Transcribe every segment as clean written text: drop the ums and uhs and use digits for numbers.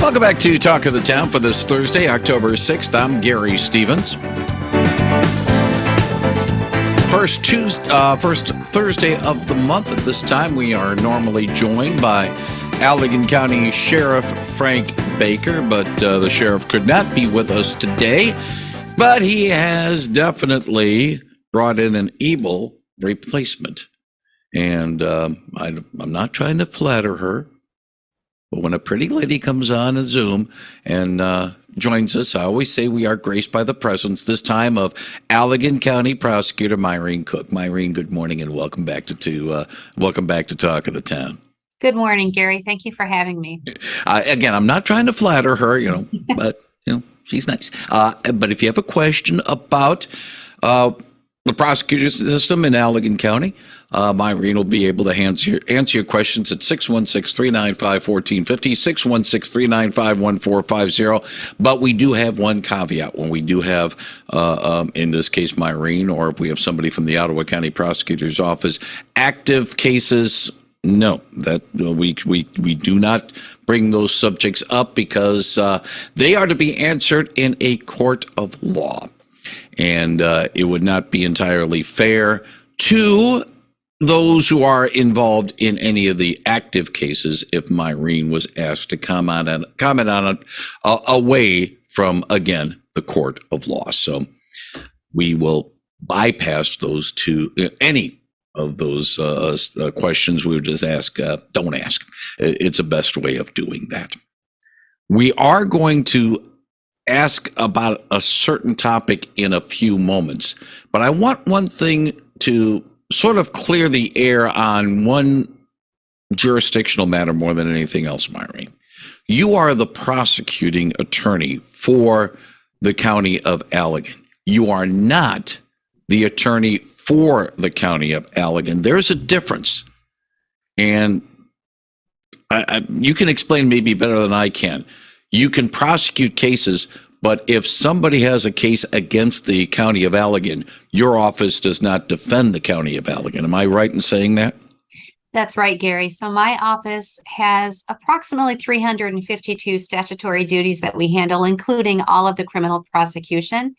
Welcome back to Talk of the Town for this Thursday, October 6th. I'm Gary Stevens. First Thursday of the month. At this time, we are normally joined by Allegan County Sheriff Frank Baker, but the sheriff could not be with us today. But he has definitely brought in an able replacement. And I'm not trying to flatter her, but when a pretty lady comes on a Zoom and joins us, I always say we are graced by the presence, this time, of Allegan County Prosecutor Myrene Koch. Myrene, good morning and welcome back to Talk of the Town. Good morning, Gary. Thank you for having me. Again, I'm not trying to flatter her, but she's nice. But if you have a question about the prosecutor system in Allegan County, Myrene will be able to answer your questions at 616-395-1450, 616-395-1450. But we do have one caveat when we do have, in this case, Myrene, or if we have somebody from the Ottawa County Prosecutor's Office, active cases. No, that we do not bring those subjects up because they are to be answered in a court of law. And it would not be entirely fair to those who are involved in any of the active cases if Myrene was asked to comment on it away from, again, the court of law. So we will bypass those two, any of those questions. We would just ask, don't ask. It's the best way of doing that. We are going to ask about a certain topic in a few moments, but I want one thing to sort of clear the air on one jurisdictional matter more than anything else, Myrene. You are the prosecuting attorney for the county of Allegan. You are not the attorney for the county of Allegan. There's a difference. And you can explain maybe better than I can. You can prosecute cases, but if somebody has a case against the county of Allegan, your office does not defend the county of Allegan. Am I right in saying that? That's right, Gary. So my office has approximately 352 statutory duties that we handle, including all of the criminal prosecution.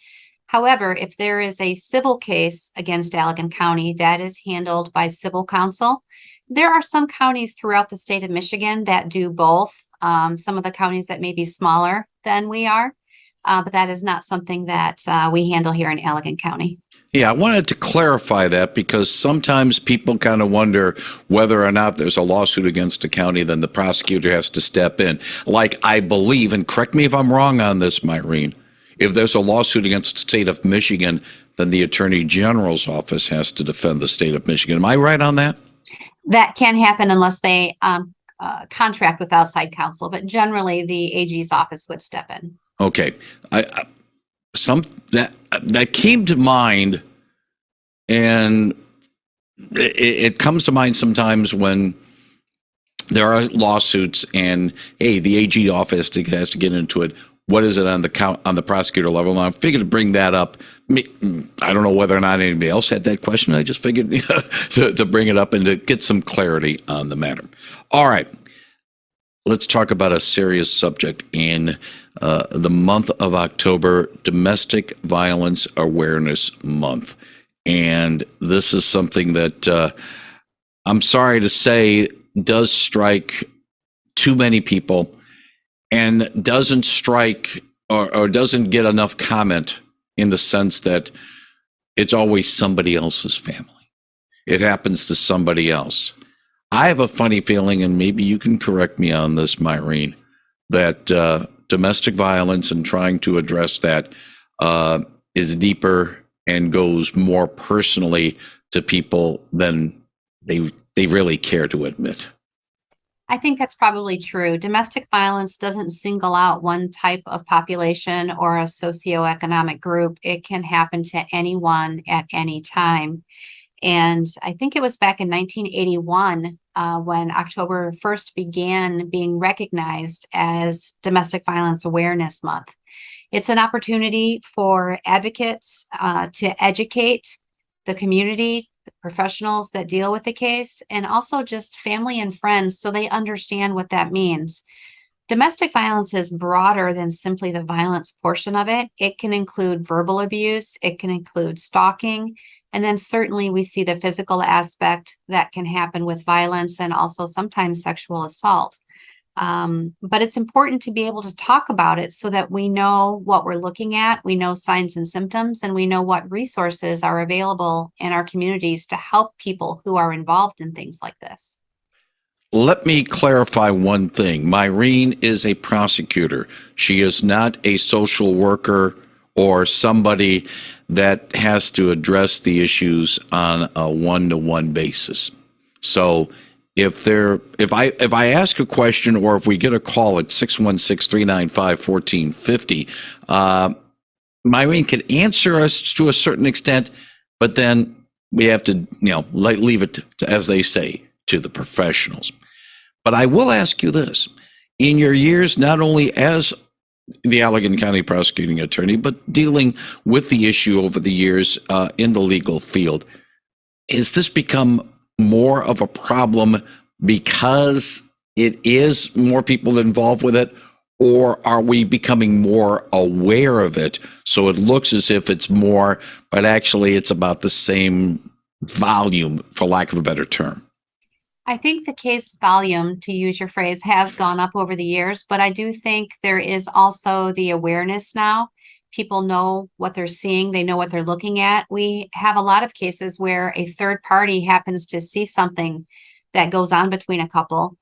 However, if there is a civil case against Allegan County, that is handled by civil counsel. There are some counties throughout the state of Michigan that do both. Some of the counties that may be smaller than we are, but that is not something that we handle here in Allegan County. Yeah, I wanted to clarify that because sometimes people kind of wonder whether or not there's a lawsuit against a county, then the prosecutor has to step in. Like I believe, and correct me if I'm wrong on this, Myrene, if there's a lawsuit against the state of Michigan, then the Attorney General's office has to defend the state of Michigan. Am I right on that? That can happen unless they contract with outside counsel, but generally the AG's office would step in. Okay, that came to mind, and it comes to mind sometimes when there are lawsuits, and hey, the AG office has to get into it. What is it on the prosecutor level? And I figured to bring that up. I don't know whether or not anybody else had that question. I just figured to bring it up and to get some clarity on the matter. All right, let's talk about a serious subject in the month of October, Domestic Violence Awareness Month. And this is something that I'm sorry to say does strike too many people and doesn't strike or doesn't get enough comment in the sense that it's always somebody else's family. It happens to somebody else. I have a funny feeling, and maybe you can correct me on this, Myrene, that domestic violence and trying to address that is deeper and goes more personally to people than they really care to admit. I think that's probably true. Domestic violence doesn't single out one type of population or a socioeconomic group. It can happen to anyone at any time. And I think it was back in 1981 when October 1st began being recognized as Domestic Violence Awareness Month. It's an opportunity for advocates to educate the community, the professionals that deal with the case, and also just family and friends so they understand what that means. Domestic violence is broader than simply the violence portion of it. It can include verbal abuse, it can include stalking, and then certainly we see the physical aspect that can happen with violence and also sometimes sexual assault. But it's important to be able to talk about it so that we know what we're looking at, we know signs and symptoms, and we know what resources are available in our communities to help people who are involved in things like this. Let me clarify one thing. Myrene is a prosecutor. She is not a social worker or somebody that has to address the issues on a one-to-one basis. So if I ask a question or if we get a call at 616-395-1450, Myrene can answer us to a certain extent, but then we have to, leave it to, as they say, to the professionals. But I will ask you this. In your years, not only as the Allegan County prosecuting attorney, but dealing with the issue over the years in the legal field, has this become more of a problem because it is more people involved with it, or are we becoming more aware of it so it looks as if it's more, but actually it's about the same volume, for lack of a better term? I think the case volume, to use your phrase, has gone up over the years, but I do think there is also the awareness now. People know what they're seeing, they know what they're looking at. We have a lot of cases where a third party happens to see something that goes on between a couple,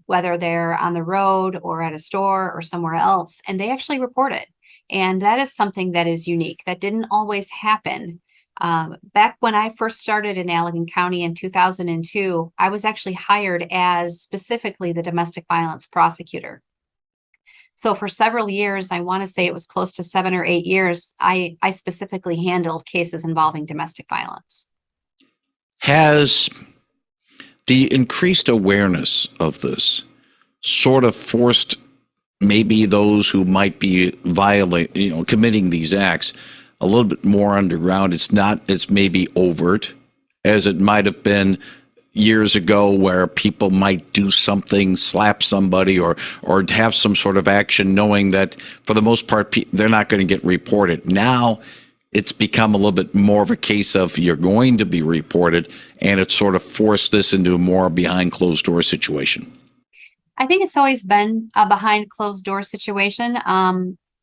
whether they're on the road or at a store or somewhere else, and they actually report it. And that is something that is unique. That didn't always happen. Back when I first started in Allegan County in 2002, I was actually hired as specifically the domestic violence prosecutor. So for several years, I want to say it was close to 7 or 8 years, I specifically handled cases involving domestic violence. Has the increased awareness of this sort of forced maybe those who might be committing these acts a little bit more underground? It's not as maybe overt as it might have been years ago, where people might do something, slap somebody, or have some sort of action, knowing that for the most part they're not going to get reported. Now it's become a little bit more of a case of you're going to be reported, and it's sort of forced this into a more behind closed door situation. I think it's always been a behind closed door situation.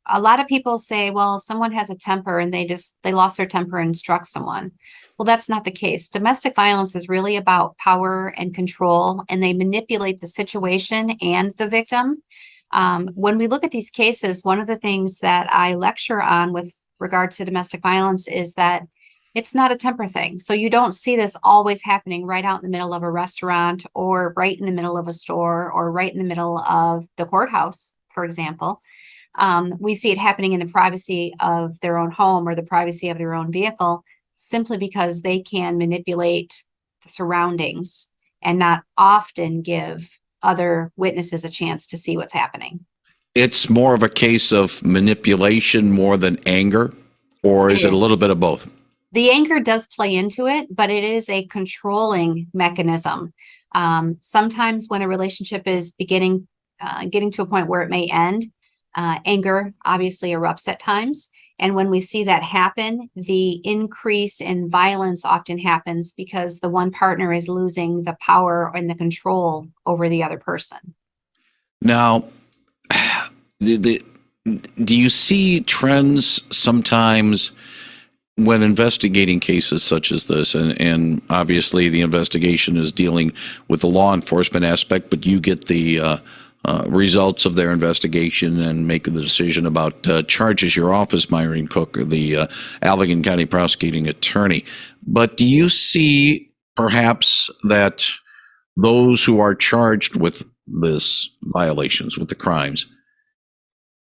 A lot of people say, well, someone has a temper and they lost their temper and struck someone. Well, that's not the case. Domestic violence is really about power and control, and they manipulate the situation and the victim. When we look at these cases, one of the things that I lecture on with regard to domestic violence is that it's not a temper thing. So you don't see this always happening right out in the middle of a restaurant, or right in the middle of a store, or right in the middle of the courthouse, for example. We see it happening in the privacy of their own home or the privacy of their own vehicle, simply because they can manipulate the surroundings and not often give other witnesses a chance to see what's happening. It's more of a case of manipulation more than anger, or is it a little bit of both? The anger does play into it, but it is a controlling mechanism. Sometimes when a relationship is getting to a point where it may end, anger obviously erupts at times. And when we see that happen, the increase in violence often happens because the one partner is losing the power and the control over the other person. Now, do you see trends sometimes when investigating cases such as this? And obviously the investigation is dealing with the law enforcement aspect, but you get the results of their investigation and make the decision about charges. Your office, Myrene Koch, the Allegan County prosecuting attorney. But do you see perhaps that those who are charged with this violations, with the crimes,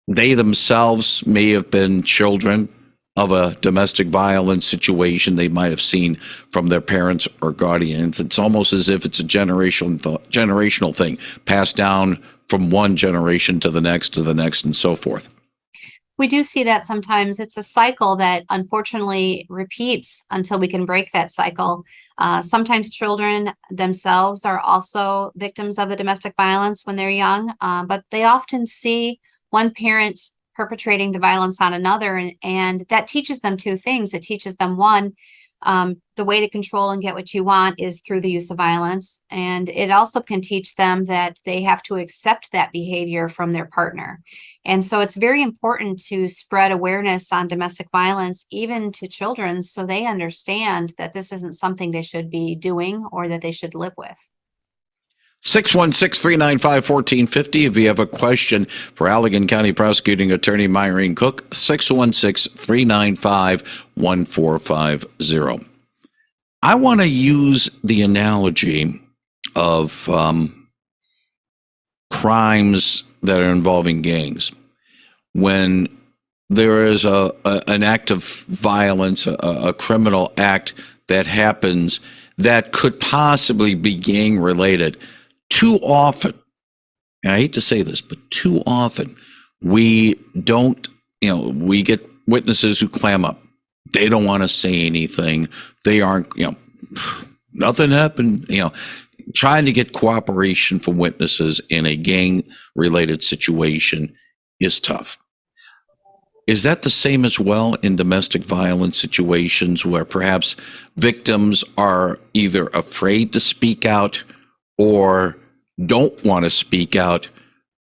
they themselves may have been children of a domestic violence situation they might have seen from their parents or guardians? It's almost as if it's a generational thing passed down from one generation to the next, and so forth. We do see that sometimes. It's a cycle that unfortunately repeats until we can break that cycle. Sometimes children themselves are also victims of the domestic violence when they're young, but they often see one parent perpetrating the violence on another, and that teaches them two things. It teaches them, one, the way to control and get what you want is through the use of violence. And it also can teach them that they have to accept that behavior from their partner. And so it's very important to spread awareness on domestic violence, even to children, so they understand that this isn't something they should be doing or that they should live with. 616-395-1450. If you have a question for Allegan County Prosecuting Attorney Myrene Koch, 616-395-1450. I want to use the analogy of crimes that are involving gangs. When there is an act of violence, a criminal act that happens that could possibly be gang related, too often, and I hate to say this, but too often we don't, we get witnesses who clam up. They don't want to say anything. They aren't, nothing happened, trying to get cooperation from witnesses in a gang related situation is tough. Is that the same as well in domestic violence situations where perhaps victims are either afraid to speak out or don't want to speak out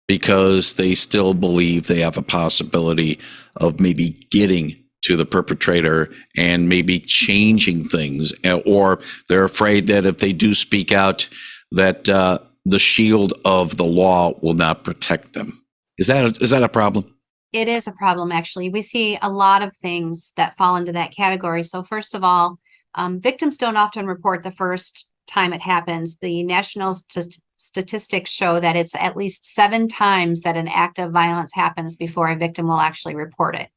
because they still believe they have a possibility of maybe getting to the perpetrator and maybe changing things, or they're afraid that if they do speak out that the shield of the law will not protect them? Is that a problem? It is a problem, actually. We see a lot of things that fall into that category. So first of all, victims don't often report the first time it happens. The national statistics show that it's at least 7 times that an act of violence happens before a victim will actually report it.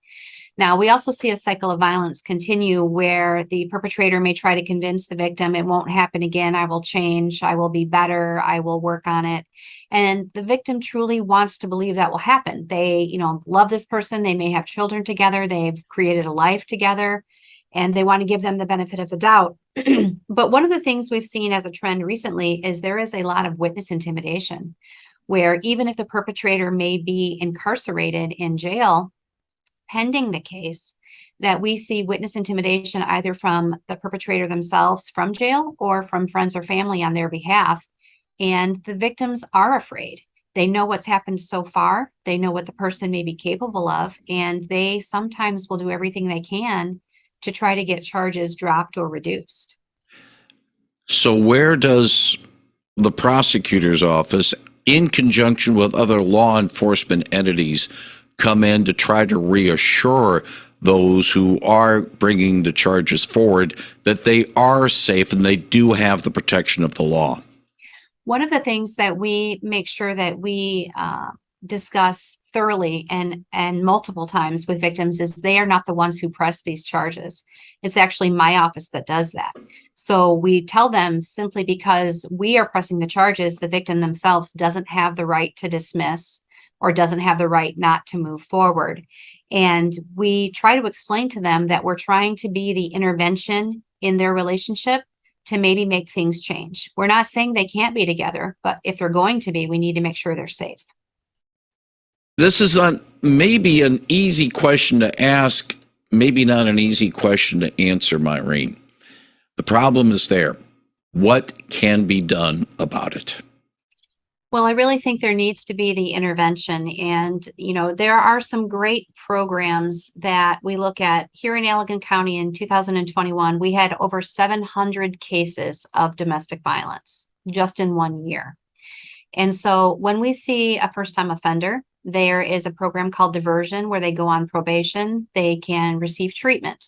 Now, we also see a cycle of violence continue where the perpetrator may try to convince the victim it won't happen again. I will change. I will be better. I will work on it. And the victim truly wants to believe that will happen. They, love this person. They may have children together. They've created a life together, and they want to give them the benefit of the doubt. But one of the things we've seen as a trend recently is there is a lot of witness intimidation, where even if the perpetrator may be incarcerated in jail pending the case, that we see witness intimidation either from the perpetrator themselves from jail or from friends or family on their behalf. And the victims are afraid. They know what's happened so far. They know what the person may be capable of, and they sometimes will do everything they can to try to get charges dropped or reduced. So where does the prosecutor's office, in conjunction with other law enforcement entities, come in to try to reassure those who are bringing the charges forward that they are safe and they do have the protection of the law? One of the things that we make sure that we discuss thoroughly and multiple times with victims is they are not the ones who press these charges. It's actually my office that does that. So we tell them, simply because we are pressing the charges, the victim themselves doesn't have the right to dismiss or doesn't have the right not to move forward. And we try to explain to them that we're trying to be the intervention in their relationship to maybe make things change. We're not saying they can't be together, but if they're going to be, we need to make sure they're safe. This is maybe an easy question to ask, maybe not an easy question to answer, Myrene. The problem is there. What can be done about it? Well, I really think there needs to be the intervention. And, there are some great programs that we look at. Here in Allegan County in 2021, we had over 700 cases of domestic violence just in 1 year. And so when we see a first-time offender, there is a program called diversion where they go on probation. They can receive treatment,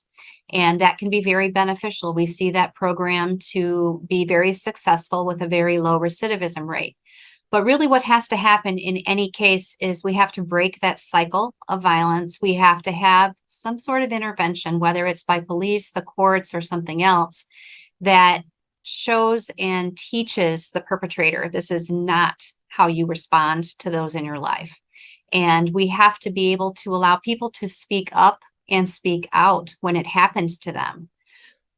and that can be very beneficial. We see that program to be very successful with a very low recidivism rate. But really what has to happen in any case is we have to break that cycle of violence. We have to have some sort of intervention, whether it's by police, the courts, or something else, that shows and teaches the perpetrator this is not how you respond to those in your life. And we have to be able to allow people to speak up and speak out when it happens to them.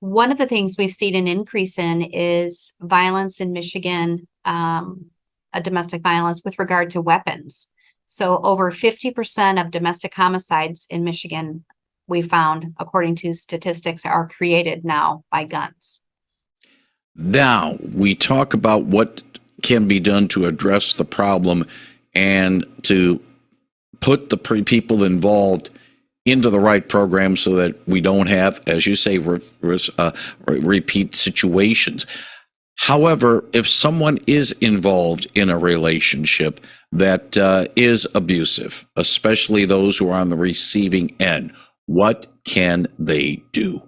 One of the things we've seen an increase in is violence in Michigan, a domestic violence with regard to weapons. So over 50% of domestic homicides in Michigan, we found, according to statistics, are created now by guns. Now, we talk about what can be done to address the problem and to put the people involved into the right program so that we don't have, as you say, repeat situations. However, if someone is involved in a relationship that is abusive, especially those who are on the receiving end, what can they do?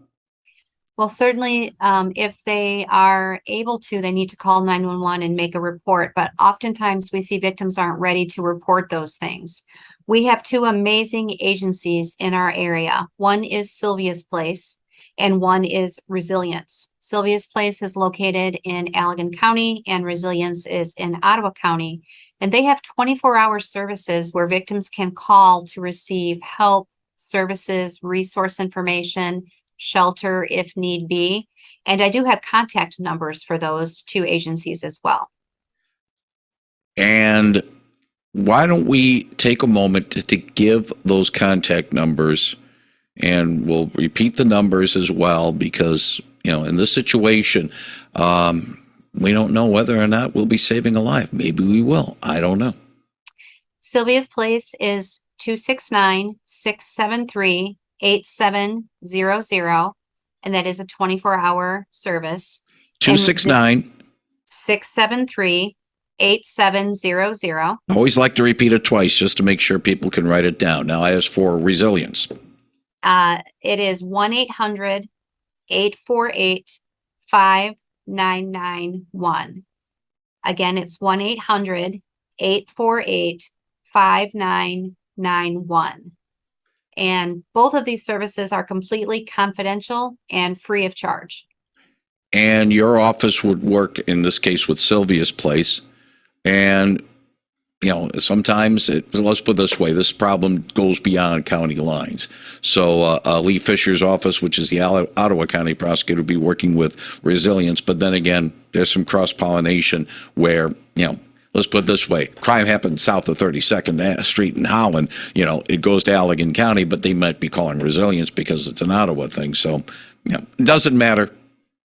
Well, certainly, if they are able to, they need to call 911 and make a report. But oftentimes we see victims aren't ready to report those things. We have two amazing agencies in our area. One is Sylvia's Place and one is Resilience. Sylvia's Place is located in Allegan County and Resilience is in Ottawa County. And they have 24-hour services where victims can call to receive help, services, resource information, shelter if need be. And I do have contact numbers for those two agencies as well. And why don't we take a moment to give those contact numbers, and we'll repeat the numbers as well, because, in this situation, we don't know whether or not we'll be saving a life. Maybe we will. I don't know. Sylvia's Place is 269-673-8700, and that is a 24-hour service. 269-673-8700. I always like to repeat it twice just to make sure people can write it down. Now, as for Resilience, it is 1-800-848-5991. Again, it's 1-800-848-5991. And both of these services are completely confidential and free of charge. And your office would work, in this case, with Sylvia's Place. And, sometimes, let's put it this way, this problem goes beyond county lines. So Lee Fisher's office, which is the Ottawa County Prosecutor, would be working with Resilience. But then again, there's some cross-pollination where, let's put it this way, crime happened south of 32nd Street in Holland. It goes to Allegan County, but they might be calling Resilience because it's an Ottawa thing. So, it doesn't matter.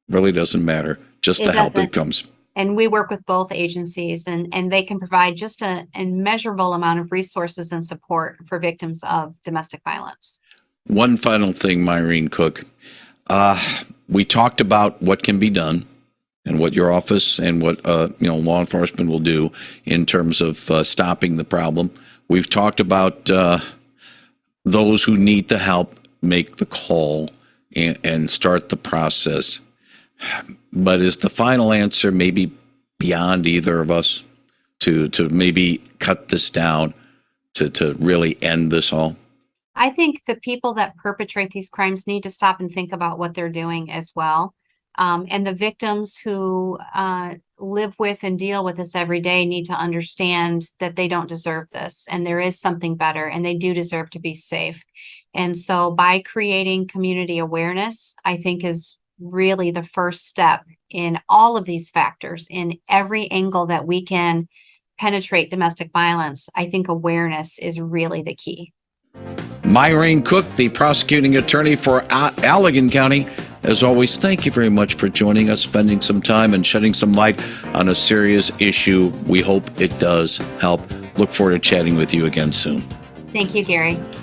Really doesn't matter. Just the help that comes. And we work with both agencies, and they can provide just an immeasurable amount of resources and support for victims of domestic violence. One final thing, Myrene Koch. We talked about what can be done and what your office and what law enforcement will do in terms of stopping the problem. We've talked about those who need the help make the call and start the process. But is the final answer maybe beyond either of us to maybe cut this down, to really end this all? I think the people that perpetrate these crimes need to stop and think about what they're doing as well. And the victims who live with and deal with this every day need to understand that they don't deserve this, and there is something better, and they do deserve to be safe. And so by creating community awareness, I think is really the first step in all of these factors, in every angle that we can penetrate domestic violence. I think awareness is really the key. Myrene Koch, the prosecuting attorney for Allegan County. As always, thank you very much for joining us, spending some time and shedding some light on a serious issue. We hope it does help. Look forward to chatting with you again soon. Thank you, Gary.